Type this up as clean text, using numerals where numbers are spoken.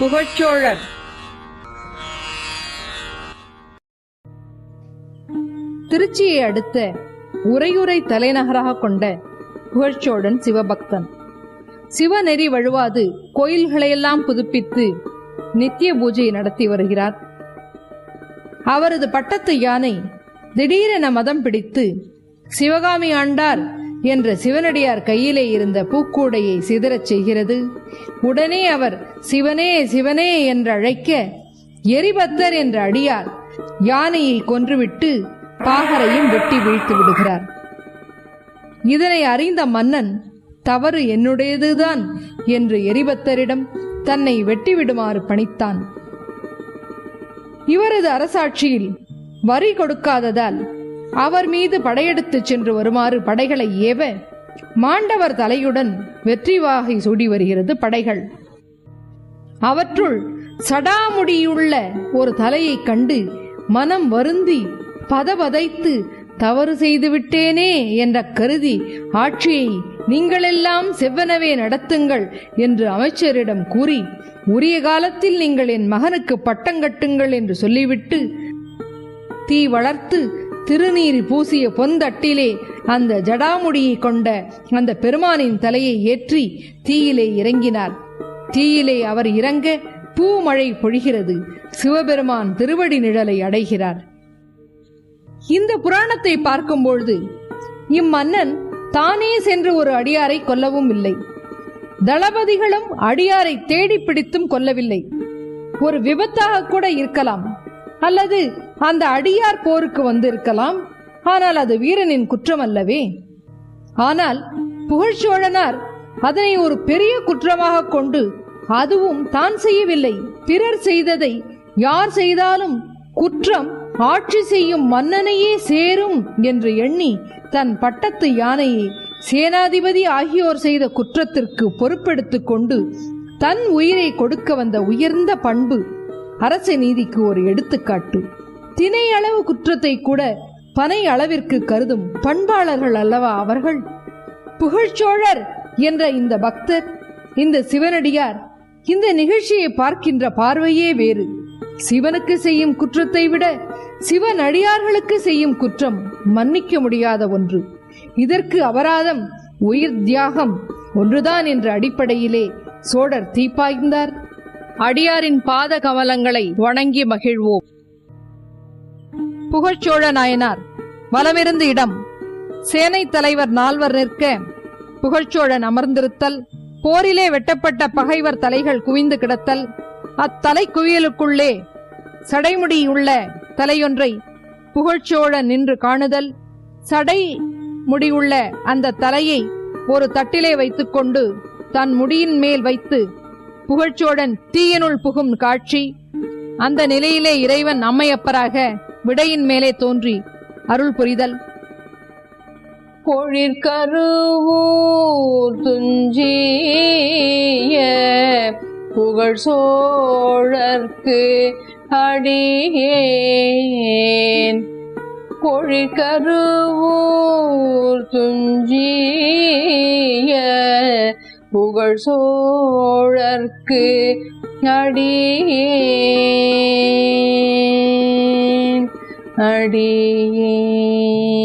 புகழ்ச்சோழர். திருச்சியை அடுத்த உறையூரை தலைநகராக கொண்ட புகழ்ச்சோழன் சிவபக்தன். சிவநெறி வழுவாது கோயில்களையெல்லாம் புதுப்பித்து நித்திய பூஜை நடத்தி வருகிறார். அவரது பட்டத்து யானை திடீரென மதம் பிடித்து சிவகாமி ஆண்டார் என்ற சிவனடியார் கையிலே இருந்த பூக்கூடையை சிதறச் செய்கிறது. உடனே அவர் சிவனே சிவனே என்று அழைக்க எரிபத்தர் என்ற அடியார் யானையை கொன்றுவிட்டு பாகரையும் வெட்டி வீழ்த்து விடுகிறார். இதனை அறிந்த மன்னன் தவறு என்னுடையதுதான் என்று எரிபத்தரிடம் தன்னை வெட்டிவிடுமாறு பணித்தான். இவரது அரசாட்சியில் வரி கொடுக்காததால் அவர் மீது படையெடுத்துச் சென்று வருமாறு படைகளை ஏவ மாண்டவர் தலையுடன் வெற்றி வாகை சூடி வருகிறது படைகள். அவற்றுள் சடாமுடியுள்ள ஒரு தலையை கண்டு மனம் வருந்தி பதபதைத்து தவறு செய்துவிட்டேனே என்ற கருதி ஆட்சியை நீங்களெல்லாம் செவ்வனவே நடத்துங்கள் என்று அமைச்சரிடம் கூறி உரிய காலத்தில் நீங்கள் என் மகனுக்கு பட்டங்கட்டுங்கள் என்று சொல்லிவிட்டு தீ வளர்த்து திருநீர் பூசிய பொந்தட்டிலே அந்த ஜடாமுடியை கொண்ட அந்த பெருமானின் தலையை ஏற்றி தீயிலே இறங்கினார். தீயிலே அவர் இறங்க பூமழை பொழிகிறது. சிவபெருமான் திருவடி நிழலை அடைகிறார். இந்த புராணத்தை பார்க்கும்பொழுது இம்மன்னன் தானே சென்று ஒரு அடியாரை கொல்லவும் இல்லை, தளபதிகளும் அடியாரை தேடி பிடித்தும் கொல்லவில்லை. ஒரு விபத்தாக கூட இருக்கலாம், அல்லது அந்த அடியார் போருக்கு வந்திருக்கலாம். ஆனால் அது வீரனின் குற்றம் அல்லவே. ஆனால் புகழ்ச்சோழனார் அதனை ஒரு பெரிய குற்றமாக கொண்டு, அதுவும் தான் செய்யவில்லை, பிறர் செய்ததை யார் செய்தாலும் குற்றம் ஆட்சி செய்யும் மன்னனையே சேரும் என்று எண்ணி தன் பட்டத்து யானையை சேனாதிபதி ஆகியோர் செய்த குற்றத்திற்கு பொறுப்பெடுத்துக் கொண்டு தன் உயிரை கொடுக்க வந்த உயர்ந்த பண்பு அரச நீதிக்கு ஒரு எடுத்துக்காட்டு. தினை அளவு குற்றத்தை கூட பனை அளவிற்கு கருதும் பண்பாளர்கள் அல்லவா அவர்கள். புகழ்ச்சோழர் என்ற இந்த பக்தர், இந்த சிவனடியார் இந்த நிகழ்ச்சியை பார்க்கின்ற பார்வையே வேறு. சிவனுக்கு செய்யும் குற்றத்தை விட சிவனடியார்களுக்கு செய்யும் குற்றம் மன்னிக்க முடியாத ஒன்று. இதற்கு அபராதம் உயிர் தியாகம் ஒன்றுதான் என்ற அடிப்படையிலே சோழர் தீப்பாய்ந்தார். அடியாரின் பாத கமலங்களை வணங்கி மகிழ்வோம். புகழ்ச்சோழ நாயனார் வலமிருந்து இடம். சேனை தலைவர் 4 நிற்க புகழ்ச்சோழன் அமர்ந்திருத்தல், போரிலே வெட்டப்பட்ட பகைவர் தலைகள் குவிந்து கிடத்தல், அத்தலை குவியலுக்குள்ளே சடைமுடியுள்ள தலையொன்றை புகழ்ச்சோழன் நின்று காணுதல், சடை முடியுள்ள அந்த தலையை ஒரு தட்டிலே வைத்துக்கொண்டு தன் முடியின் மேல் வைத்து புகழ்ச்சோழன் தீயினுள் புகும் காட்சி. அந்த நிலையிலே இறைவன் அம்மையப்பராக விடையின் மேலே தோன்றி அருள் புரிதல். பொழிற்கருவூர் துஞ்சிய புகழ் சோழர்க்கு அடியேன், பொழிற்கருவூர் துஞ்சிய புகழ் சோழர்க்கு அடியேன் அடியேன்.